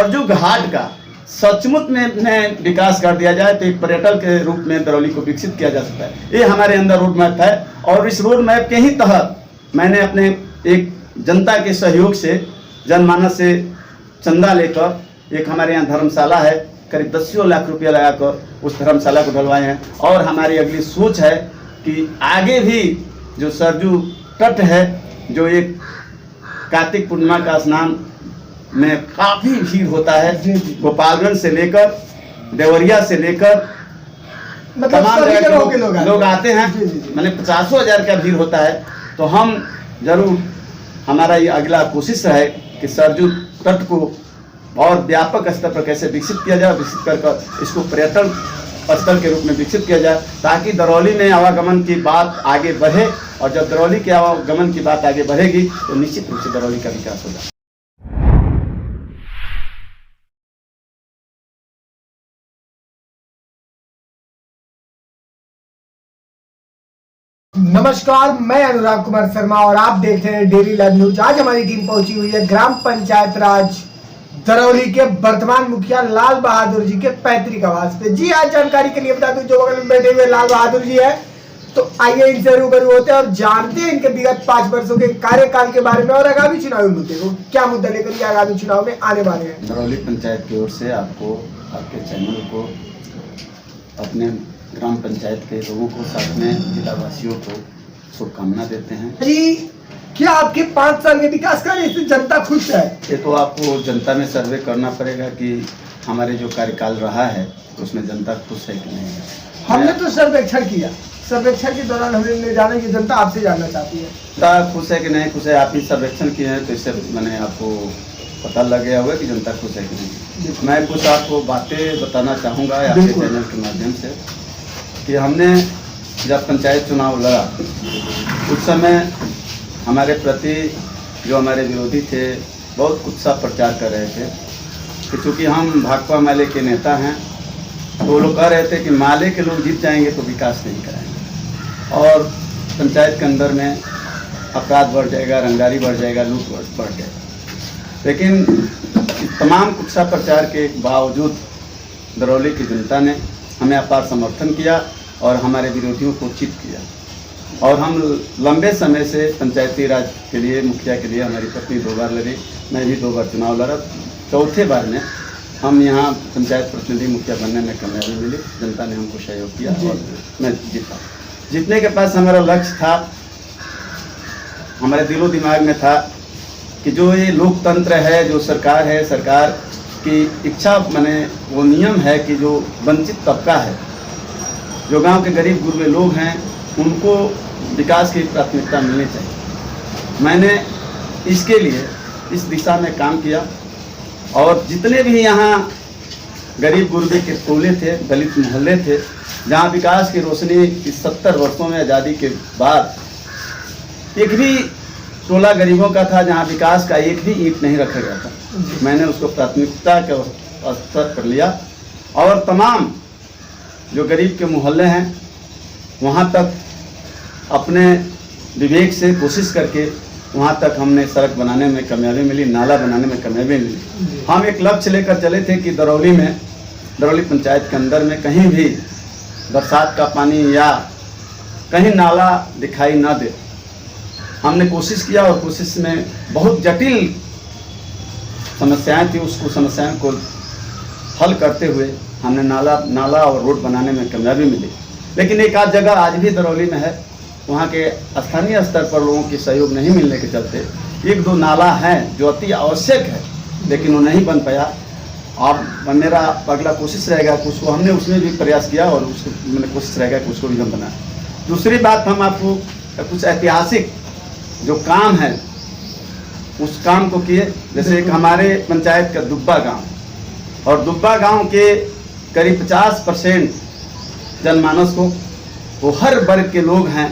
सरजू घाट का सचमुच में विकास कर दिया जाए तो एक पर्यटन के रूप में दरौली को विकसित किया जा सकता है। ये हमारे अंदर रोड मैप है और इस रोड मैप के ही तहत मैंने अपने एक जनता के सहयोग से, जनमानस से चंदा लेकर एक हमारे यहाँ धर्मशाला है, करीब 10 लाख रुपया लगाकर उस धर्मशाला को ढलवाए हैं। और हमारी अगली सोच है कि आगे भी जो सरजू तट है, जो एक कार्तिक पूर्णिमा का स्नान में काफ़ी भीड़ होता है, गोपालगंज से लेकर देवरिया से लेकर तमाम जगह के लोग आते हैं, मतलब 50,000 का भीड़ होता है। तो हम जरूर, हमारा ये अगला कोशिश है कि सरजू तट को और व्यापक स्तर पर कैसे विकसित किया जाए, विकसित कर इसको पर्यटन स्थल के रूप में विकसित किया जाए, ताकि दरौली में आवागमन की बात आगे बढ़े। और जब दरौली के आवागमन की बात आगे बढ़ेगी तो निश्चित रूप से दरौली का विकास होगा। नमस्कार, मैं अनुराग कुमार शर्मा और आप देख रहे हैं डेली लाइव न्यूज। आज हमारी टीम पहुंची हुई है ग्राम पंचायत राज दरौली के वर्तमान मुखिया लाल बहादुर जी के पैतृक आवास पे। जी आज जानकारी के लिए बता दूं, जो बगल में बैठे हुए लाल बहादुर जी है, तो आइए इनसे रूबरू होते हैं और जानते हैं इनके विगत 5 वर्षों के कार्यकाल के बारे में और आगामी चुनावी मुद्दे को क्या मुद्दा लेकर के आगामी चुनाव में आने वाले हैं। दरौली पंचायत की ओर से आपको, आपके चैनल को, अपने ग्राम पंचायत के लोगों को, साथ में जिलावासियों को शुभकामना देते हैं। जी क्या आपके 5 साल के विकास कार्य से जनता खुश है? ये तो आपको जनता में सर्वे करना पड़ेगा कि हमारे जो कार्यकाल रहा है उसमें जनता खुश है कि नहीं है। हमने तो सर्वेक्षण किया, सर्वेक्षण के दौरान हमने जाना कि जनता आपसे जानना चाहती है जनता खुश है कि नहीं खुश है। आप ही सर्वेक्षण किए हैं तो इससे मैंने आपको पता लग गया होगा कि जनता खुश है कि नहीं। मैं कुछ आपको बातें बताना चाहूँगा आपके चैनल के माध्यम से कि हमने जब पंचायत चुनाव लड़ा उस समय हमारे प्रति जो हमारे विरोधी थे बहुत कुत्सा प्रचार कर रहे थे कि चूँकि हम भाकपा माले के नेता हैं तो वो लोग कह रहे थे कि माले के लोग जीत जाएंगे तो विकास नहीं कराएंगे और पंचायत के अंदर में अपराध बढ़ जाएगा, रंगदारी बढ़ जाएगा, लूट बढ़ जाएगा। लेकिन तमाम कुत्सा प्रचार के बावजूद दरौली की जनता ने हमें अपार समर्थन किया और हमारे विरोधियों को चित किया। और हम लंबे समय से पंचायती राज के लिए, मुखिया के लिए, हमारी पत्नी 2 बार लड़ी, मैं भी 2 बार चुनाव लड़ा। चौथे बार में हम यहाँ पंचायत प्रतिनिधि मुखिया बनने में कामयाबी मिली, जनता ने हमको सहयोग किया और मैं जीता। जीतने के पास हमारा लक्ष्य था, हमारे दिलो दिमाग में था कि जो ये लोकतंत्र है, जो सरकार है, सरकार की इच्छा माने वो नियम है कि जो वंचित तबका है, जो गांव के गरीब गुरबे लोग हैं, उनको विकास की प्राथमिकता मिलनी चाहिए। मैंने इसके लिए इस दिशा में काम किया और जितने भी यहाँ गरीब गुरबे के टोले थे, दलित मोहल्ले थे, जहाँ विकास की रोशनी इस 70 वर्षों में आज़ादी के बाद एक भी टोला गरीबों का था जहाँ विकास का एक भी ईंट नहीं रखा गया था, मैंने उसको प्राथमिकता के स्तर पर लिया और तमाम जो गरीब के मोहल्ले हैं वहाँ तक अपने विवेक से कोशिश करके वहाँ तक हमने सड़क बनाने में कामयाबी मिली, नाला बनाने में कामयाबी मिली। हम एक लक्ष्य लेकर चले थे कि दरौली पंचायत के अंदर में कहीं भी बरसात का पानी या कहीं नाला दिखाई न दे। हमने कोशिश किया और कोशिश में बहुत जटिल समस्याएं थी, उसको समस्याओं को हल करते हुए हमने नाला और रोड बनाने में कामयाबी मिली। लेकिन एक आध जगह आज भी दरौली में है, वहाँ के स्थानीय स्तर पर लोगों की सहयोग नहीं मिलने के चलते 1-2 नाला हैं जो अति आवश्यक है, लेकिन वो नहीं बन पाया। और मेरा अगला कोशिश रहेगा कि उसको, हमने उसमें भी प्रयास किया और उसको मैंने कोशिश रहेगा कि उसको भी हम बनाएं। दूसरी बात, हम आपको कुछ ऐतिहासिक जो काम है उस काम को किए। जैसे एक हमारे पंचायत का दुब्बा गाँव, और दुब्बा गांव के करीब 50% जनमानस को, वो हर वर्ग के लोग हैं,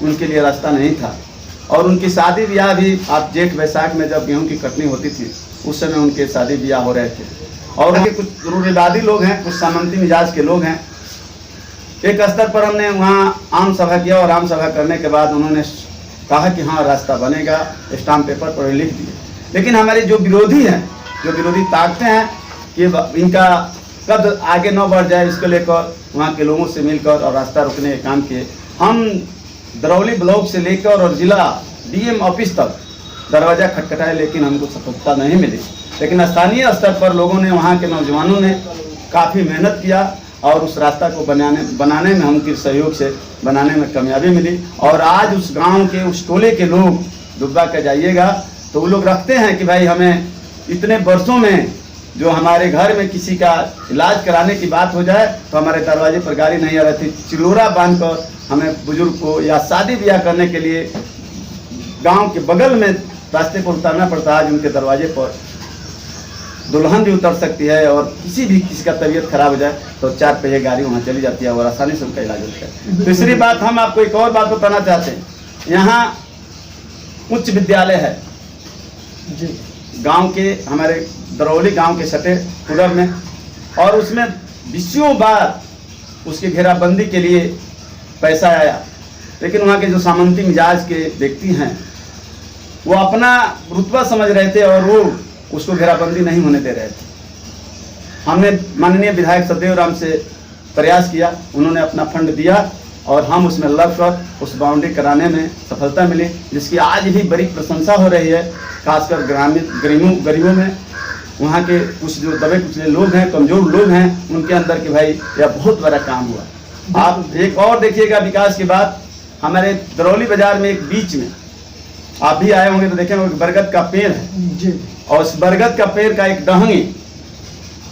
उनके लिए रास्ता नहीं था। और उनकी शादी ब्याह भी, आप जेठ वैसाख में जब गेहूं की कटनी होती थी उस समय उनके शादी ब्याह हो रहे थे। और उनके कुछ रूढ़िवादी लोग हैं, कुछ सामंती मिजाज के लोग हैं। एक स्तर पर हमने वहाँ आम सभा किया और आम सभा करने के बाद उन्होंने कहा कि हाँ रास्ता बनेगा, स्टाम्प पेपर पर लिख दिए। लेकिन हमारे जो विरोधी हैं जो विरोधी ताकतें हैं कि इनका कद आगे न बढ़ जाए, इसको लेकर वहाँ के लोगों से मिलकर और रास्ता रोकने के काम किए। हम दरौली ब्लॉक से लेकर और जिला डीएम ऑफिस तक दरवाज़ा खटखटाए, लेकिन हमको सफलता नहीं मिली। लेकिन स्थानीय स्तर पर लोगों ने, वहाँ के नौजवानों ने काफ़ी मेहनत किया और उस रास्ता को बनाने में उनके सहयोग से बनाने में कामयाबी मिली। और आज उस गांव के, उस टोले के लोग दुब्बा के जाइएगा तो वो लोग रखते हैं कि भाई हमें इतने वर्षों में जो हमारे घर में किसी का इलाज कराने की बात हो जाए तो हमारे दरवाजे पर गाड़ी नहीं आ रही थी। चिलोरा बांध कर हमें बुजुर्ग को या शादी ब्याह करने के लिए गांव के बगल में रास्ते पर उतारना पड़ता है। आज उनके दरवाजे पर दुल्हन भी उतर सकती है और किसी का तबीयत खराब हो जाए तो 4 पहिए गाड़ी वहाँ चली जाती है और आसानी से उनका इलाज होता है। दूसरी बात, हम आपको एक और बात बताना चाहते हैं। यहाँ उच्च विद्यालय है जी, गांव के, हमारे दरौली गांव के सटे उधर में, और उसमें 20 बार उसकी घेराबंदी के लिए पैसा आया, लेकिन वहाँ के जो सामंती मिजाज के व्यक्ति हैं वो अपना रुतबा समझ रहे थे और वो उसको घेराबंदी नहीं होने दे रहे थे। हमने माननीय विधायक सदैव राम से प्रयास किया, उन्होंने अपना फंड दिया और हम उसमें लगकर उस बाउंड्री कराने में सफलता मिली, जिसकी आज भी बड़ी प्रशंसा हो रही है, खासकर ग्रामीण गरीबों में। वहाँ के कुछ जो दबे कुचले लोग हैं, कमज़ोर लोग हैं, उनके अंदर कि भाई यह बहुत बड़ा काम हुआ। आप एक और देखिएगा विकास की बात, हमारे दरौली बाजार में एक बीच में, आप भी आए होंगे तो देखेंगे, बरगद का पेड़ है जी, और उस बरगद का पेड़ का एक डहंगी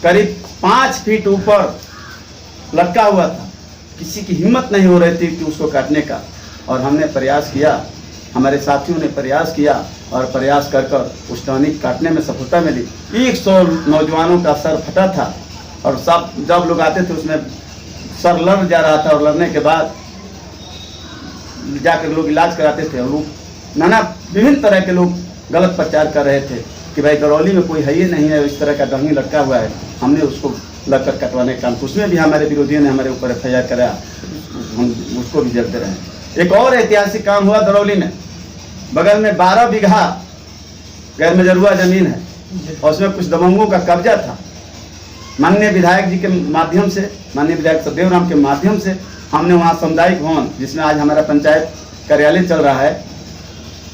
करीब 5 फीट ऊपर लटका हुआ था। किसी की हिम्मत नहीं हो रही थी कि उसको काटने का, और हमने प्रयास किया, हमारे साथियों ने प्रयास किया और प्रयास कर उस टहनी काटने में सफलता मिली। 100 नौजवानों का सर फटा था और सब जब लोग आते थे उसमें सर लड़ जा रहा था, और लड़ने के बाद जाकर लोग इलाज कराते थे। और लोग नाना विभिन्न तरह के लोग गलत प्रचार कर रहे थे कि भाई दरौली में कोई है ही नहीं है, इस तरह का डहंगी लटका हुआ है। हमने उसको लगकर कटवाने का काम, उसमें भी हमारे विरोधियों ने हमारे ऊपर FIR कराया, हम उसको भी जलते रहे। एक और ऐतिहासिक काम हुआ दरौली में, बगल में 12 बीघा गैर मजरूआ जमीन है और उसमें कुछ दबंगों का कब्जा था। माननीय विधायक जी के माध्यम से, माननीय विधायक सदैव राम के माध्यम से हमने वहाँ सामुदायिक भवन, जिसमें आज हमारा पंचायत कार्यालय चल रहा है,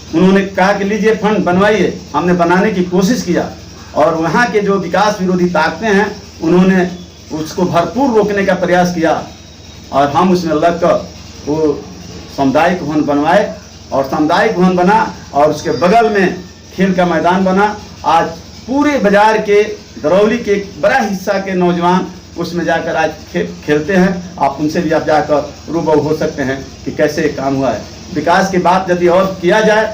उन्होंने कहा कि लीजिए फंड बनवाइए। हमने बनाने की कोशिश किया और वहाँ के जो विकास विरोधी ताकतें हैं उन्होंने उसको भरपूर रोकने का प्रयास किया और हम उसमें लगकर वो सामुदायिक भवन बनवाए और सामुदायिक भवन बना और उसके बगल में खेल का मैदान बना। आज पूरे बाजार के, दरौली के एक बड़ा हिस्सा के नौजवान उसमें जाकर आज खेलते हैं। आप उनसे भी आप जाकर रूबरू हो सकते हैं कि कैसे काम हुआ है। विकास की बात यदि और किया जाए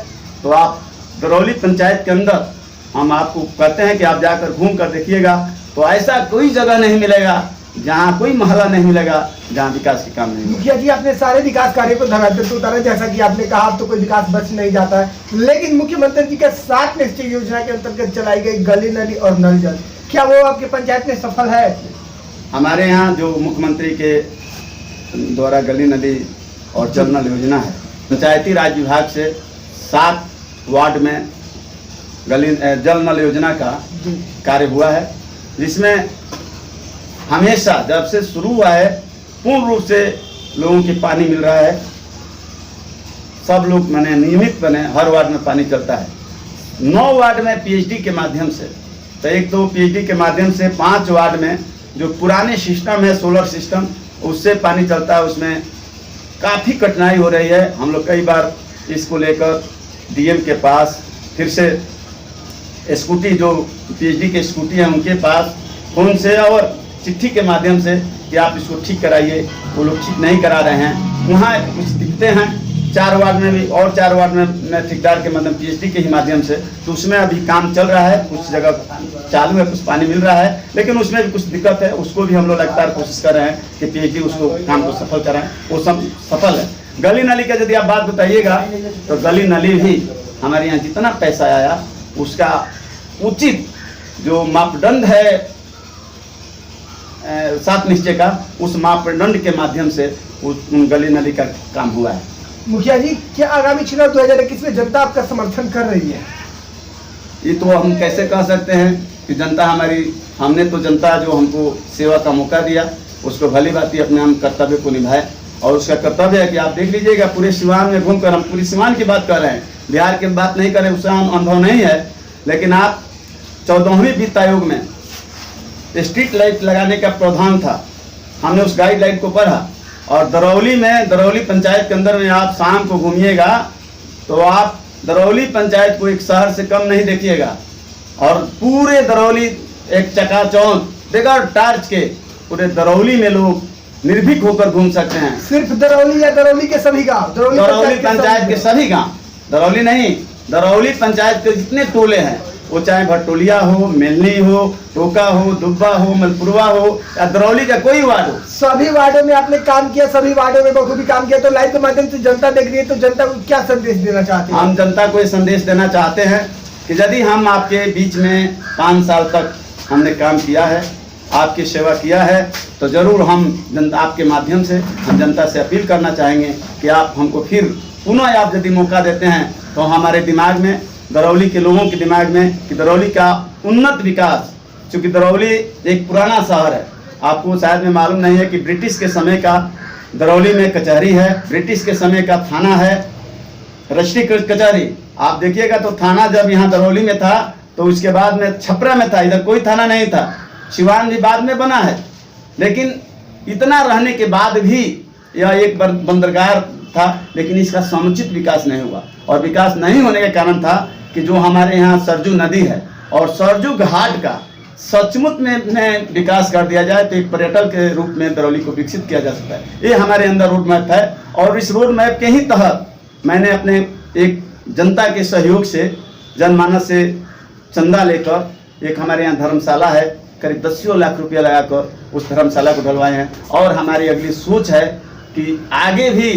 तो आप दरौली पंचायत के अंदर, हम आपको कहते हैं कि आप जाकर घूम कर देखिएगा तो ऐसा कोई जगह नहीं मिलेगा, जहाँ कोई मोहल्ला नहीं मिलेगा जहाँ विकास के काम नहीं होगा। मुखिया जी, आपने सारे विकास कार्य को धरातल पर उतारा, जैसा कि आपने कहा अब तो कोई विकास बच नहीं जाता है, लेकिन मुख्यमंत्री जी के 7 निश्चय योजना के अंतर्गत चलाई गई गली नली और नल जल, क्या वो आपके पंचायत में सफल है? हमारे यहाँ जो मुख्यमंत्री के द्वारा गली नली और जल नल योजना है, पंचायती राज विभाग से 7 वार्ड में जल नल योजना का कार्य हुआ है, जिसमें हमेशा जब से शुरू हुआ है पूर्ण रूप से लोगों की पानी मिल रहा है। सब लोग माने नियमित बने, हर वार्ड में पानी चलता है। 9 वार्ड में PhD के माध्यम से, तो 1-2 PhD के माध्यम से 5 वार्ड में जो पुराने सिस्टम है, सोलर सिस्टम, उससे पानी चलता है। उसमें काफ़ी कठिनाई हो रही है। हम लोग कई बार इसको लेकर DM के पास, फिर से स्कूटी जो PhD के स्कूटी हैं उनके पास फोन से और चिट्ठी के माध्यम से कि आप इसको ठीक कराइए, वो लोग ठीक नहीं करा रहे हैं। वहाँ कुछ दिखते हैं 4 वार्ड में भी, और 4 वार्ड में ठेकेदार के मतलब PhD के ही माध्यम से, तो उसमें अभी काम चल रहा है। कुछ जगह चालू है, कुछ पानी मिल रहा है, लेकिन उसमें भी कुछ दिक्कत है। उसको भी हम लोग लगातार कोशिश कर रहे हैं कि PhD उसको काम को सफल कराएं, वो सब सफल है। गली नाली का यदि आप बात बताइएगा तो गली नाली भी हमारे यहाँ जितना पैसा आया उसका उचित जो मापदंड है 7 निश्चय का, उस मापदंड के माध्यम से उन गली नाली का काम हुआ है। मुखिया जी, क्या आगामी चुनाव 2021 में जनता आपका समर्थन कर रही है? ये तो हम कैसे कह सकते हैं कि जनता हमने तो जनता जो हमको सेवा का मौका दिया उसको भली भांति अपने हम कर्तव्य को निभाए। और उसका कर्तव्य है कि आप देख लीजिएगा पूरे सिवान में घूमकर, हम पूरी सिवान की बात कर रहे हैं, बिहार की बात नहीं कर रहे, उसका अनुभव नहीं है, लेकिन आप 14वीं वित्त आयोग में स्ट्रीट लाइट लगाने का प्रावधान था, हमने उस गाइडलाइन को पढ़ा। और दरौली पंचायत के अंदर में आप शाम को घूमिएगा तो आप दरौली पंचायत को एक शहर से कम नहीं देखिएगा। और पूरे दरौली एक चकाचौंध बगैर टार्च के पूरे दरौली में लोग निर्भीक होकर घूम सकते हैं। सिर्फ दरौली या दरौली के सभी गांव? दरौली पंचायत के सभी गांव, दरौली नहीं, दरौली पंचायत के जितने टोले हैं, वो चाहे भटोलिया हो, मेलनी हो, टोका हो, दुब्बा हो, मलपुरवा हो या दरौली का कोई वार्ड हो, सभी वार्डों में आपने काम किया, सभी वार्डों में बखूबी काम किया। तो लाइव के माध्यम से जनता देख रही है, तो जनता को क्या संदेश देना चाहते हैं? हम जनता को ये संदेश देना चाहते हैं कि यदि हम आपके बीच में 5 साल तक हमने काम किया है, आपकी सेवा किया है, तो ज़रूर हम जनता आपके माध्यम से हम जनता से अपील करना चाहेंगे कि आप हमको फिर पुनः आप यदि मौका देते हैं तो हमारे दिमाग में, दरौली के लोगों के दिमाग में कि दरौली का उन्नत विकास, चूँकि दरौली एक पुराना शहर है, आपको शायद में मालूम नहीं है कि ब्रिटिश के समय का दरौली में कचहरी है, ब्रिटिश के समय का थाना है, रजिस्ट्री कचहरी। आप देखिएगा तो थाना जब यहाँ दरौली में था तो उसके बाद में छपरा में था, इधर कोई थाना नहीं था। सिवान भी बाद में बना है, लेकिन इतना रहने के बाद भी यह एक बंदरगाह था, लेकिन इसका समुचित विकास नहीं हुआ। और विकास नहीं होने के कारण था कि जो हमारे यहाँ सरजू नदी है और सरजू घाट का सचमुच में विकास कर दिया जाए तो एक पर्यटन के रूप में दरौली को विकसित किया जा सकता है। ये हमारे अंदर रोड मैप है और इस रोड मैप के ही तहत मैंने अपने एक जनता के सहयोग से, जनमानस से चंदा लेकर एक हमारे यहाँ धर्मशाला है, करीब 10 लाख रुपया लगाकर उस धर्मशाला को ढलवाए हैं। और हमारी अगली सोच है कि आगे भी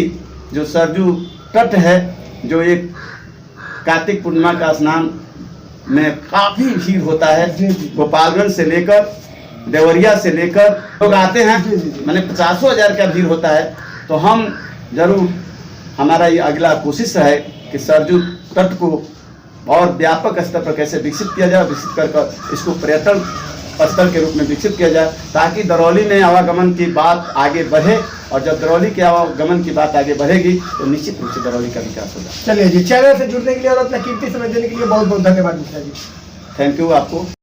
जो सरजू तट है, जो एक कार्तिक पूर्णिमा का स्नान में काफ़ी भीड़ होता है, गोपालगंज से लेकर देवरिया से लेकर लोग आते हैं, मैंने 50,000 का भीड़ होता है। तो हम जरूर, हमारा ये अगला कोशिश है कि सरजू तट को और व्यापक स्तर पर कैसे विकसित किया जाए, विकसित कर इसको पर्यटन स्थल के रूप में विकसित किया जाए, ताकि दरौली में आवागमन की बात आगे बढ़े। और जब दरौली के आवागमन की बात आगे बढ़ेगी तो निश्चित रूप से दरौली का विकास होगा। चलिए जी, चैनल से जुड़ने के लिए और अपना कीमती समय देने के लिए बहुत बहुत धन्यवाद मिश्रा जी। थैंक यू आपको।